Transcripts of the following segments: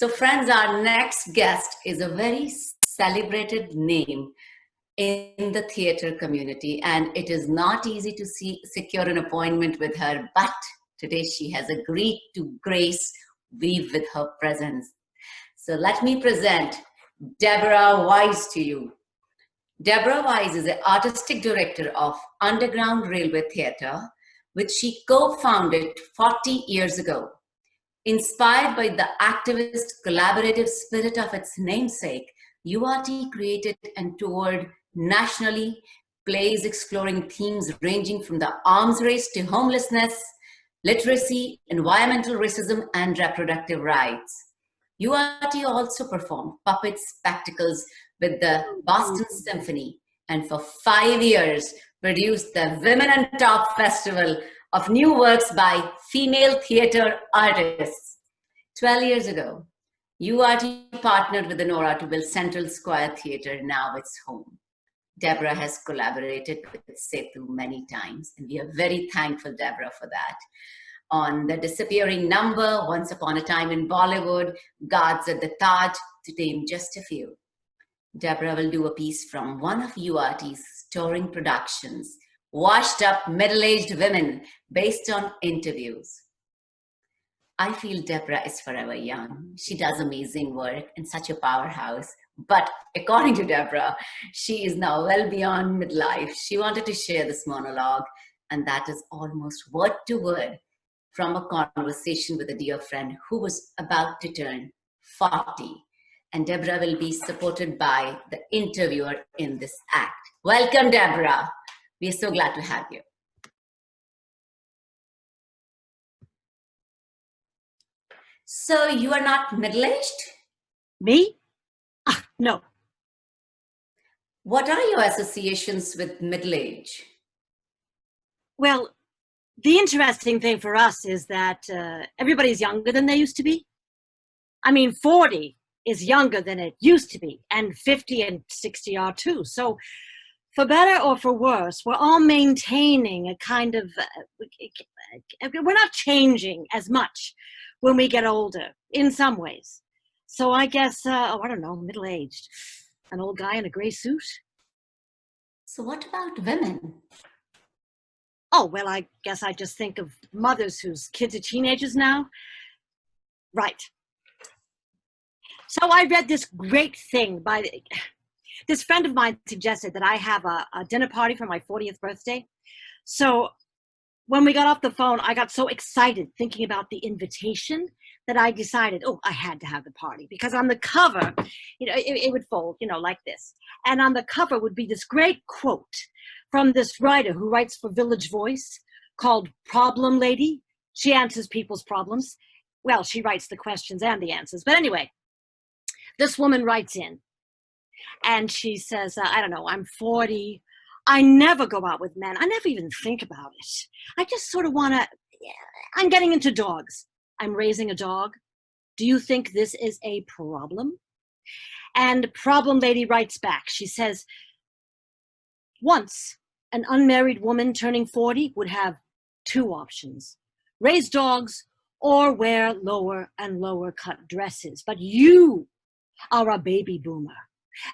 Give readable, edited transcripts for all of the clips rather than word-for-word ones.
So friends, our next guest is a very celebrated name in the theater community, and it is not easy to secure an appointment with her, but today she has agreed to grace Weave with her presence. So let me present Debra Wise to you. Debra Wise is the artistic director of Underground Railway Theatre, which she co-founded 40 years ago. Inspired by the activist collaborative spirit of its namesake, URT created and toured nationally plays exploring themes ranging from the arms race to homelessness, literacy, environmental racism, and reproductive rights. URT also performed puppet spectacles with the Boston Symphony, and for 5 years produced the Women on Top Festival of new works by female theater artists. 12 years ago, URT partnered with the Nora to build Central Square Theatre, now its home. Debra has collaborated with Setu many times, and we are very thankful, Debra, for that. On The Disappearing Number, Once Upon a Time in Bollywood, Guards at the Taj, to name just a few. Debra will do a piece from one of URT's touring productions, Washed Up Middle-Aged Women, based on interviews. I feel Debra is forever young. She does amazing work and such a powerhouse. But according to Debra, she is now well beyond midlife. She wanted to share this monologue, and that is almost word to word from a conversation with a dear friend who was about to turn 40. And Debra will be supported by the interviewer in this act. Welcome, Debra. We are so glad to have you. So you are not middle-aged? Me? No. What are your associations with middle age? Well, the interesting thing for us is that everybody's younger than they used to be. I mean, 40 is younger than it used to be, and 50 and 60 are too. So for better or for worse, we're all maintaining a kind of, we're not changing as much when we get older in some ways. So I guess, I don't know, middle-aged, an old guy in a gray suit. So what about women? Oh, well, I guess I just think of mothers whose kids are teenagers now. Right. So I read this great thing by this friend of mine suggested that I have a dinner party for my 40th birthday. So when we got off the phone, I got so excited thinking about the invitation that I decided, oh, I had to have the party, because on the cover, it would fold, like this. And on the cover would be this great quote from this writer who writes for Village Voice called Problem Lady. She answers people's problems. Well, she writes the questions and the answers. But anyway, this woman writes in and she says, I don't know, I'm 40. I never go out with men. I never even think about it. I just sort of I'm getting into dogs. I'm raising a dog. Do you think this is a problem? And Problem Lady writes back. She says, once an unmarried woman turning 40 would have two options: raise dogs or wear lower and lower cut dresses. But you are a baby boomer,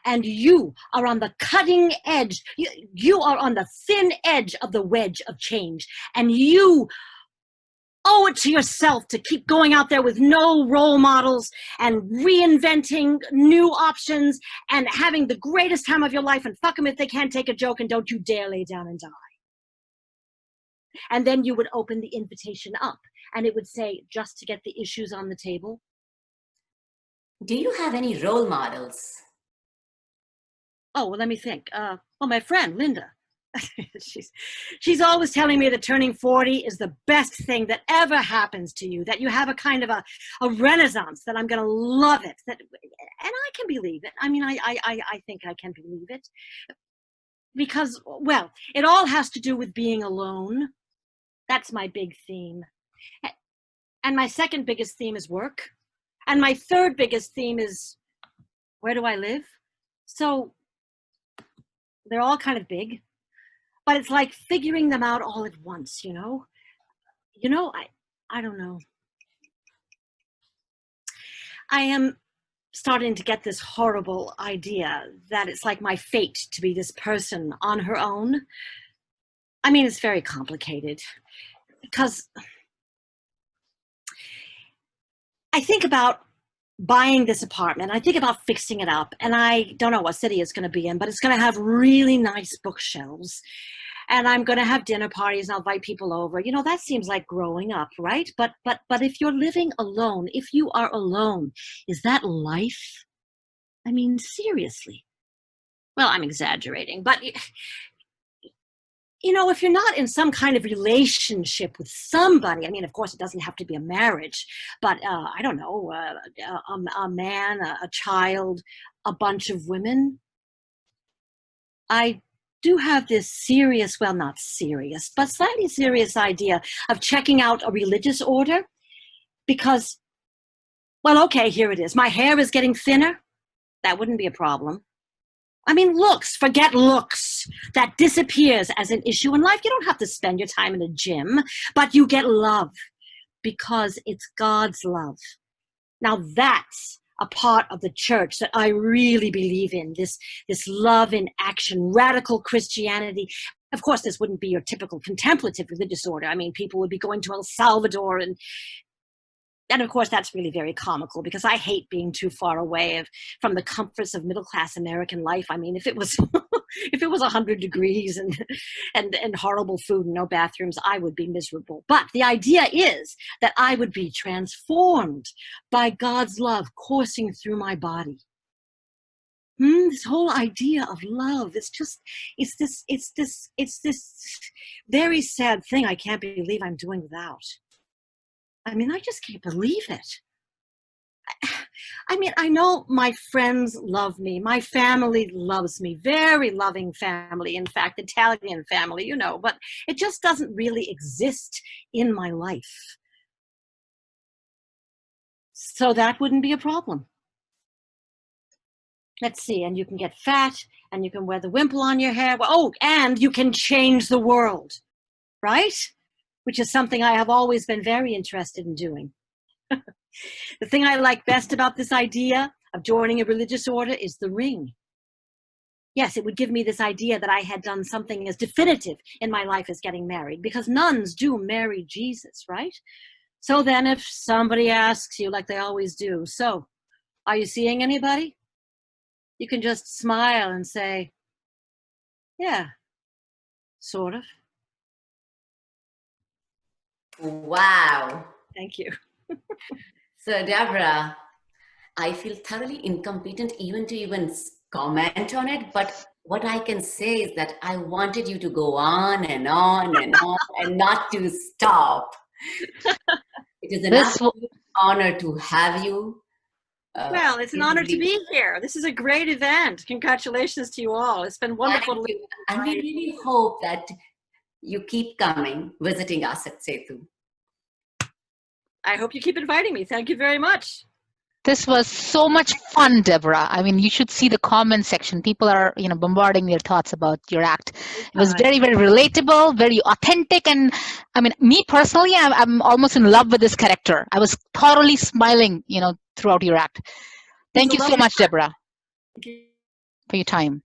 and you are on the cutting edge. You are on the thin edge of the wedge of change, and you owe it to yourself to keep going out there with no role models and reinventing new options and having the greatest time of your life, and fuck them if they can't take a joke, and don't you dare lay down and die. And then you would open the invitation up and it would say, just to get the issues on the table. Do you have any role models? Oh, well, let me think. My friend, Linda. she's always telling me that turning 40 is the best thing that ever happens to you, that you have a kind of a renaissance, that I'm going to love it. And I can believe it. I mean, I think I can believe it. Because, well, it all has to do with being alone. That's my big theme. And my second biggest theme is work. And my third biggest theme is, where do I live? So they're all kind of big, but it's like figuring them out all at once, I don't know. I am starting to get this horrible idea that it's like my fate to be this person on her own. I mean, it's very complicated because I think about buying this apartment. I think about fixing it up, and I don't know what city it's going to be in, but it's going to have really nice bookshelves. And I'm going to have dinner parties and I'll invite people over. You know, that seems like growing up, right? But if you're living alone, if you are alone, is that life? I mean, seriously. Well, I'm exaggerating, but you know, if you're not in some kind of relationship with somebody, I mean, of course, it doesn't have to be a marriage, but I don't know, a man, a child, a bunch of women. I do have this serious, well, not serious, but slightly serious idea of checking out a religious order because, well, okay, here it is. My hair is getting thinner. That wouldn't be a problem. I mean, looks, forget looks. That disappears as an issue in life. You don't have to spend your time in a gym, but you get love because it's God's love. Now that's a part of the church that I really believe in, this love in action, radical Christianity. Of course, this wouldn't be your typical contemplative religious order. I mean, people would be going to El Salvador and of course, that's really very comical because I hate being too far away from the comforts of middle-class American life. I mean, if it was if it was 100 degrees and horrible food and no bathrooms, I would be miserable. But the idea is that I would be transformed by God's love coursing through my body. This whole idea of love, it's this very sad thing I can't believe I'm doing without. I mean, I just can't believe it. I mean, I know my friends love me. My family loves me. Very loving family. In fact, Italian family, you know, but it just doesn't really exist in my life. So that wouldn't be a problem. Let's see, and you can get fat, and you can wear the wimple on your hair. Oh, and you can change the world, right? Which is something I have always been very interested in doing. The thing I like best about this idea of joining a religious order is the ring. Yes, it would give me this idea that I had done something as definitive in my life as getting married, because nuns do marry Jesus, right? So then if somebody asks you, like they always do, so, are you seeing anybody? You can just smile and say, yeah, sort of. Wow. Thank you. So, Debra, I feel thoroughly incompetent even to even comment on it. But what I can say is that I wanted you to go on and on and on and not to stop. It is an absolute honor to have you. Well, it's an honor to be here. This is a great event. Congratulations to you all. It's been wonderful. Thank you. And we really hope that you keep coming, visiting us at Setu. I hope you keep inviting me. Thank you very much. This was so much fun, Debra. I mean, you should see the comment section. People are, you know, bombarding their thoughts about your act. It was very, very relatable, very authentic. And I mean, me personally, I'm almost in love with this character. I was totally smiling, you know, throughout your act. Thank you so much, Debra, for your time.